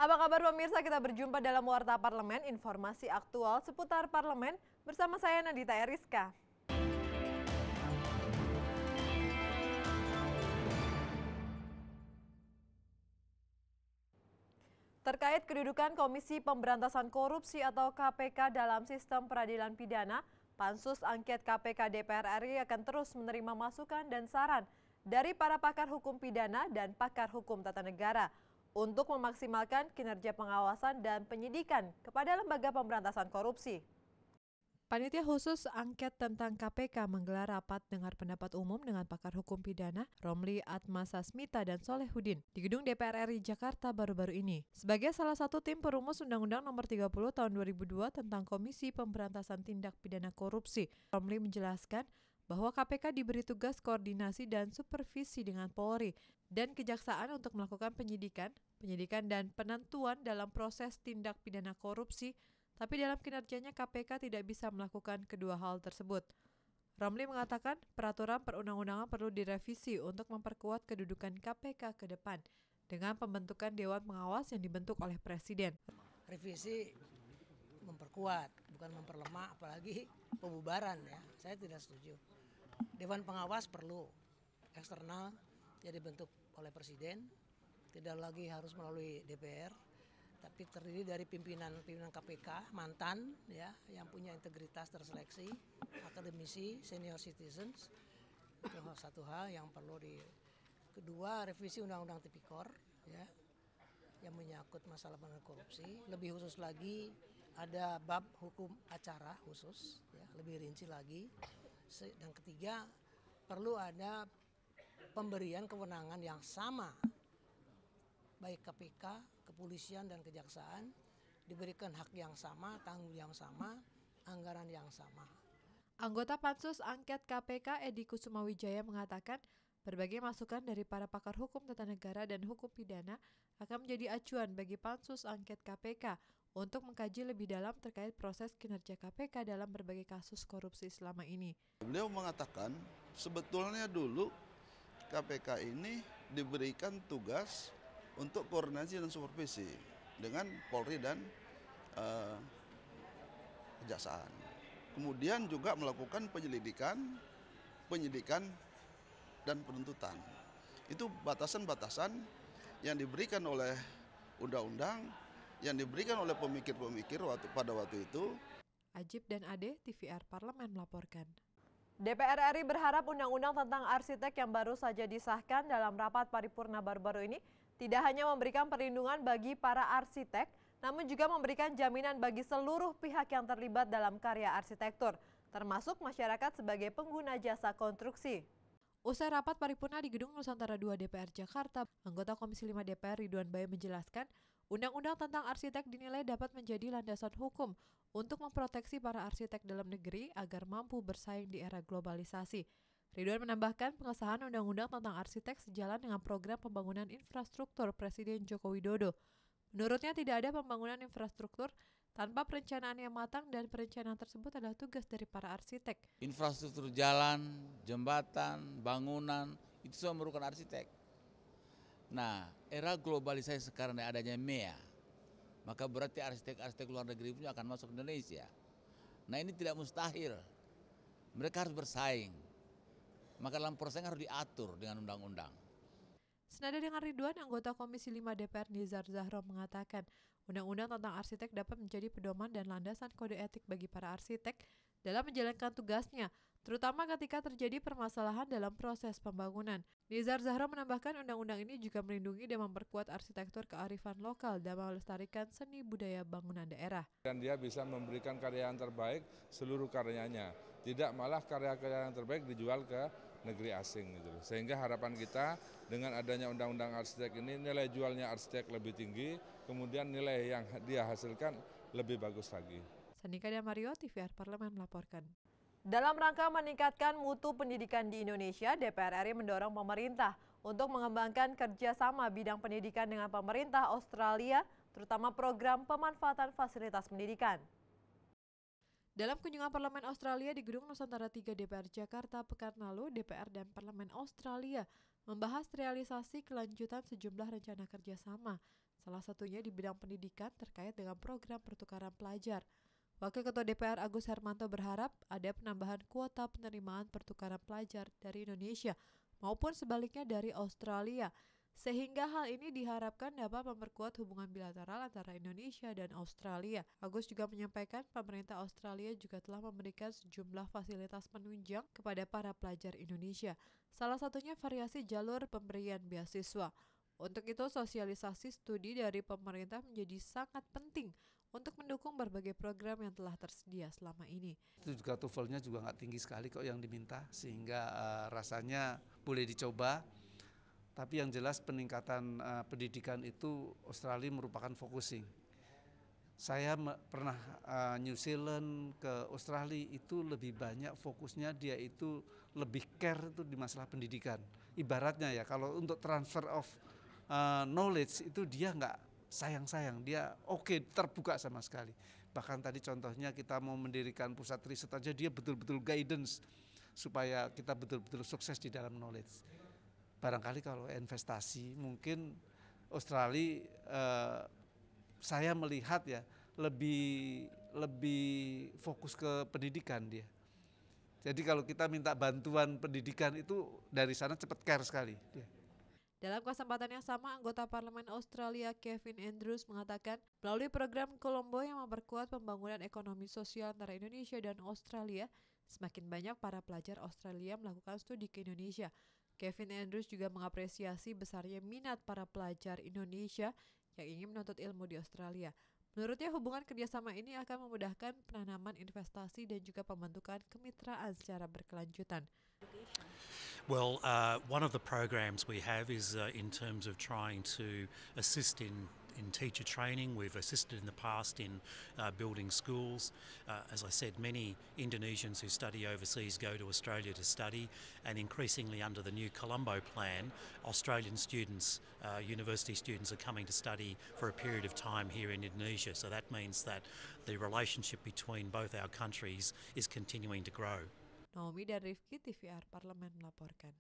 Apa kabar pemirsa? Kita berjumpa dalam Warta Parlemen, informasi aktual seputar parlemen bersama saya Nadita Eriska. Terkait kedudukan Komisi Pemberantasan Korupsi atau KPK dalam sistem peradilan pidana, Pansus Angket KPK DPR RI akan terus menerima masukan dan saran dari para pakar hukum pidana dan pakar hukum tata negara untuk memaksimalkan kinerja pengawasan dan penyidikan kepada lembaga pemberantasan korupsi. Panitia khusus angket tentang KPK menggelar rapat dengar pendapat umum dengan pakar hukum pidana Romli Atmasasmita dan Solehudin di gedung DPR RI Jakarta baru-baru ini. Sebagai salah satu tim perumus Undang-Undang Nomor 30 Tahun 2002 tentang Komisi Pemberantasan Tindak Pidana Korupsi, Romli menjelaskan bahwa KPK diberi tugas koordinasi dan supervisi dengan Polri dan Kejaksaan untuk melakukan penyidikan dan penentuan dalam proses tindak pidana korupsi. Tapi dalam kinerjanya KPK tidak bisa melakukan kedua hal tersebut. Romli mengatakan peraturan perundang-undangan perlu direvisi untuk memperkuat kedudukan KPK ke depan dengan pembentukan Dewan Pengawas yang dibentuk oleh Presiden. Revisi memperkuat, bukan memperlemah, apalagi pembubaran ya. Saya tidak setuju. Dewan Pengawas perlu eksternal yang dibentuk oleh Presiden, tidak lagi harus melalui DPR. Tapi terdiri dari pimpinan KPK mantan ya yang punya integritas terseleksi, akademisi, senior citizens. Itu satu hal yang perlu kedua, revisi Undang-Undang Tipikor ya yang menyangkut masalah pemberantasan korupsi. Lebih khusus lagi ada bab hukum acara khusus ya, lebih rinci lagi. Dan ketiga, perlu ada pemberian kewenangan yang sama baik KPK, kepolisian dan kejaksaan diberikan hak yang sama, tanggung yang sama, anggaran yang sama. Anggota Pansus Angket KPK Edi Kusumawijaya mengatakan berbagai masukan dari para pakar hukum tata negara dan hukum pidana akan menjadi acuan bagi Pansus Angket KPK untuk mengkaji lebih dalam terkait proses kinerja KPK dalam berbagai kasus korupsi selama ini. Beliau mengatakan sebetulnya dulu KPK ini diberikan tugas untuk koordinasi dan supervisi dengan Polri dan Kejaksaan. Kemudian juga melakukan penyidikan dan penuntutan. Itu batasan-batasan yang diberikan oleh undang-undang, yang diberikan oleh pemikir-pemikir pada waktu itu. Ajib dan Ade, TVR Parlemen melaporkan. DPR RI berharap undang-undang tentang arsitek yang baru saja disahkan dalam rapat paripurna baru-baru ini tidak hanya memberikan perlindungan bagi para arsitek, namun juga memberikan jaminan bagi seluruh pihak yang terlibat dalam karya arsitektur, termasuk masyarakat sebagai pengguna jasa konstruksi. Usai rapat paripurna di Gedung Nusantara II DPR Jakarta, anggota Komisi 5 DPR Ridwan Bae menjelaskan, undang-undang tentang arsitek dinilai dapat menjadi landasan hukum untuk memproteksi para arsitek dalam negeri agar mampu bersaing di era globalisasi. Ridwan menambahkan pengesahan undang-undang tentang arsitek sejalan dengan program pembangunan infrastruktur Presiden Joko Widodo. Menurutnya tidak ada pembangunan infrastruktur tanpa perencanaan yang matang dan perencanaan tersebut adalah tugas dari para arsitek. Infrastruktur jalan, jembatan, bangunan, itu semua memerlukan arsitek. Nah, era globalisasi sekarang adanya MEA, maka berarti arsitek-arsitek luar negeri pun akan masuk ke Indonesia. Nah, ini tidak mustahil. Mereka harus bersaing. Maka dalam persaingan harus diatur dengan undang-undang. Senada dengan Ridwan, anggota Komisi 5 DPR Nizar Zahro mengatakan, undang-undang tentang arsitek dapat menjadi pedoman dan landasan kode etik bagi para arsitek dalam menjalankan tugasnya, terutama ketika terjadi permasalahan dalam proses pembangunan. Nizar Zahro menambahkan undang-undang ini juga melindungi dan memperkuat arsitektur kearifan lokal dan melestarikan seni budaya bangunan daerah. Dan dia bisa memberikan karya yang terbaik seluruh karyanya, tidak malah karya-karya yang terbaik dijual ke negeri asing gitu. Sehingga harapan kita dengan adanya undang-undang arsitek ini nilai jualnya arsitek lebih tinggi, kemudian nilai yang dia hasilkan lebih bagus lagi. Sanika dan Mario, TVR Parlemen melaporkan. Dalam rangka meningkatkan mutu pendidikan di Indonesia, DPR RI mendorong pemerintah untuk mengembangkan kerjasama bidang pendidikan dengan pemerintah Australia, terutama program pemanfaatan fasilitas pendidikan. Dalam kunjungan Parlemen Australia di Gedung Nusantara III DPR Jakarta pekan lalu, DPR dan Parlemen Australia membahas realisasi kelanjutan sejumlah rencana kerjasama salah satunya di bidang pendidikan terkait dengan program pertukaran pelajar. Wakil Ketua DPR Agus Hermanto berharap ada penambahan kuota penerimaan pertukaran pelajar dari Indonesia maupun sebaliknya dari Australia, sehingga hal ini diharapkan dapat memperkuat hubungan bilateral antara Indonesia dan Australia. Agus juga menyampaikan pemerintah Australia juga telah memberikan sejumlah fasilitas penunjang kepada para pelajar Indonesia, salah satunya variasi jalur pemberian beasiswa. Untuk itu, sosialisasi studi dari pemerintah menjadi sangat penting untuk mendukung berbagai program yang telah tersedia selama ini. Itu juga TOEFL-nya juga nggak tinggi sekali kok yang diminta, sehingga rasanya boleh dicoba. Tapi yang jelas peningkatan pendidikan itu Australia merupakan focusing. Saya pernah New Zealand ke Australia, itu lebih banyak fokusnya dia itu lebih care itu di masalah pendidikan. Ibaratnya ya kalau untuk transfer of knowledge itu dia nggak sayang-sayang, dia terbuka sama sekali. Bahkan tadi contohnya kita mau mendirikan pusat riset aja dia betul-betul guidance supaya kita betul-betul sukses di dalam knowledge. Barangkali kalau investasi mungkin Australia saya melihat ya lebih fokus ke pendidikan dia. Jadi kalau kita minta bantuan pendidikan itu dari sana cepat care sekali dia. Dalam kesempatan yang sama, anggota Parlemen Australia Kevin Andrews mengatakan melalui program Colombo yang memperkuat pembangunan ekonomi sosial antara Indonesia dan Australia, semakin banyak para pelajar Australia melakukan studi ke Indonesia. Kevin Andrews juga mengapresiasi besarnya minat para pelajar Indonesia yang ingin menuntut ilmu di Australia. Menurutnya, hubungan kerjasama ini akan memudahkan penanaman investasi dan juga pembentukan kemitraan secara berkelanjutan. Well, one of the programs we have is in terms of trying to assist in teacher training. We've assisted in the past in building schools. As I said, many Indonesians who study overseas go to Australia to study, and increasingly under the new Colombo plan, Australian students, university students are coming to study for a period of time here in Indonesia. So that means that the relationship between both our countries is continuing to grow. Naomi dan Rifki, TVR Parlemen melaporkan.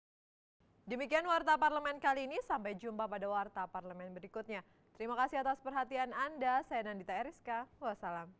Demikian Warta Parlemen kali ini, sampai jumpa pada Warta Parlemen berikutnya. Terima kasih atas perhatian Anda, saya Nandita Eriska, wassalam.